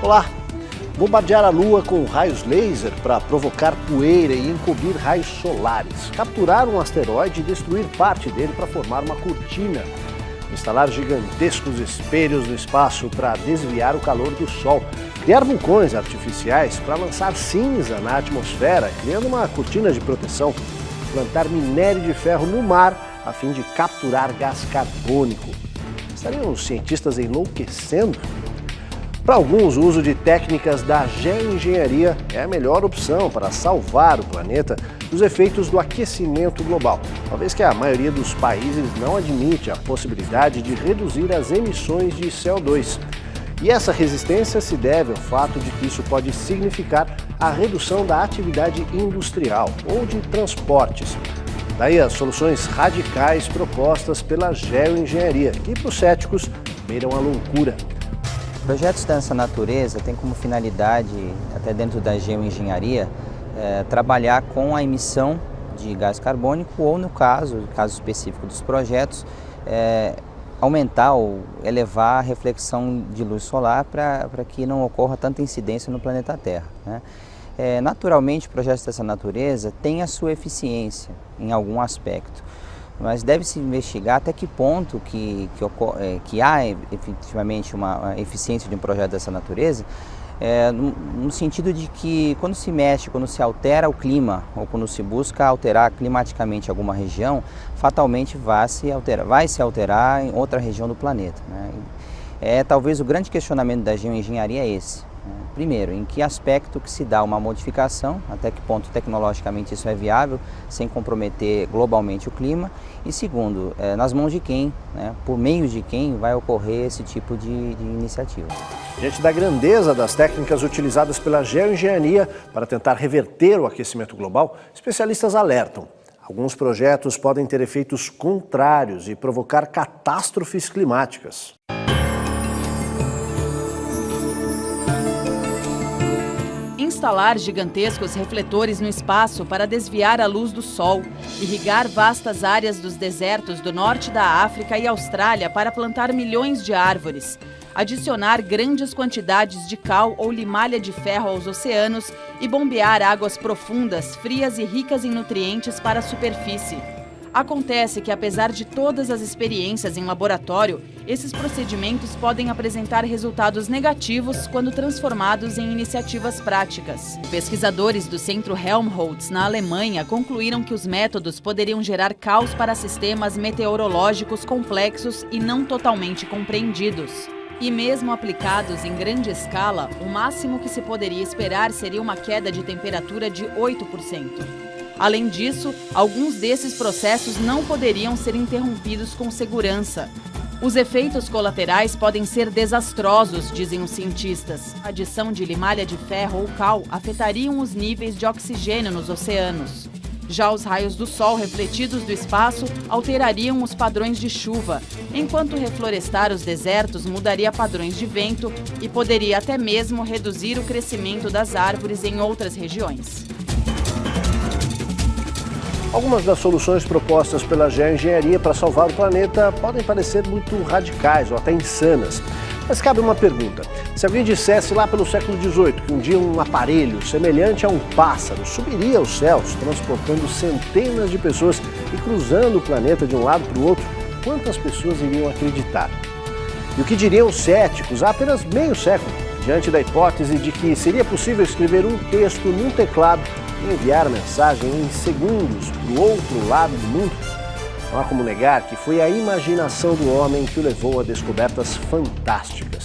Olá! Bombardear a Lua com raios laser para provocar poeira e encobrir raios solares. Capturar um asteroide e destruir parte dele para formar uma cortina. Instalar gigantescos espelhos no espaço para desviar o calor do Sol. Criar vulcões artificiais para lançar cinza na atmosfera, criando uma cortina de proteção. Plantar minério de ferro no mar a fim de capturar gás carbônico. Estariam os cientistas enlouquecendo? Para alguns, o uso de técnicas da geoengenharia é a melhor opção para salvar o planeta dos efeitos do aquecimento global, uma vez que a maioria dos países não admite a possibilidade de reduzir as emissões de CO2. E essa resistência se deve ao fato de que isso pode significar a redução da atividade industrial ou de transportes. Daí as soluções radicais propostas pela geoengenharia, que para os céticos beiram a loucura. Projetos dessa natureza têm como finalidade, até dentro da geoengenharia, trabalhar com a emissão de gás carbônico ou, no caso específico dos projetos, aumentar ou elevar a reflexão de luz solar para que não ocorra tanta incidência no planeta Terra, né? Naturalmente, projetos dessa natureza têm a sua eficiência em algum aspecto, mas deve-se investigar até que ponto que há efetivamente uma eficiência de um projeto dessa natureza, no sentido de que quando se mexe, quando se altera o clima ou quando se busca alterar climaticamente alguma região, fatalmente vai se alterar em outra região do planeta, né? Talvez o grande questionamento da geoengenharia é esse. Primeiro, em que aspecto que se dá uma modificação, até que ponto tecnologicamente isso é viável, sem comprometer globalmente o clima. E segundo, nas mãos de quem, né, por meio de quem vai ocorrer esse tipo de iniciativa. Diante da grandeza das técnicas utilizadas pela geoengenharia para tentar reverter o aquecimento global, especialistas alertam. Alguns projetos podem ter efeitos contrários e provocar catástrofes climáticas. Instalar gigantescos refletores no espaço para desviar a luz do Sol, irrigar vastas áreas dos desertos do norte da África e Austrália para plantar milhões de árvores, adicionar grandes quantidades de cal ou limalha de ferro aos oceanos e bombear águas profundas, frias e ricas em nutrientes para a superfície. Acontece que, apesar de todas as experiências em laboratório, esses procedimentos podem apresentar resultados negativos quando transformados em iniciativas práticas. Pesquisadores do Centro Helmholtz, na Alemanha, concluíram que os métodos poderiam gerar caos para sistemas meteorológicos complexos e não totalmente compreendidos. E mesmo aplicados em grande escala, o máximo que se poderia esperar seria uma queda de temperatura de 8%. Além disso, alguns desses processos não poderiam ser interrompidos com segurança. Os efeitos colaterais podem ser desastrosos, dizem os cientistas. A adição de limalha de ferro ou cal afetariam os níveis de oxigênio nos oceanos. Já os raios do Sol refletidos do espaço alterariam os padrões de chuva, enquanto reflorestar os desertos mudaria padrões de vento e poderia até mesmo reduzir o crescimento das árvores em outras regiões. Algumas das soluções propostas pela geoengenharia para salvar o planeta podem parecer muito radicais ou até insanas. Mas cabe uma pergunta. Se alguém dissesse lá pelo século XVIII que um dia um aparelho semelhante a um pássaro subiria aos céus, transportando centenas de pessoas e cruzando o planeta de um lado para o outro, quantas pessoas iriam acreditar? E o que diriam os céticos há apenas meio século, diante da hipótese de que seria possível escrever um texto num teclado e enviar a mensagem em segundos para o outro lado do mundo? Não há como negar que foi a imaginação do homem que o levou a descobertas fantásticas.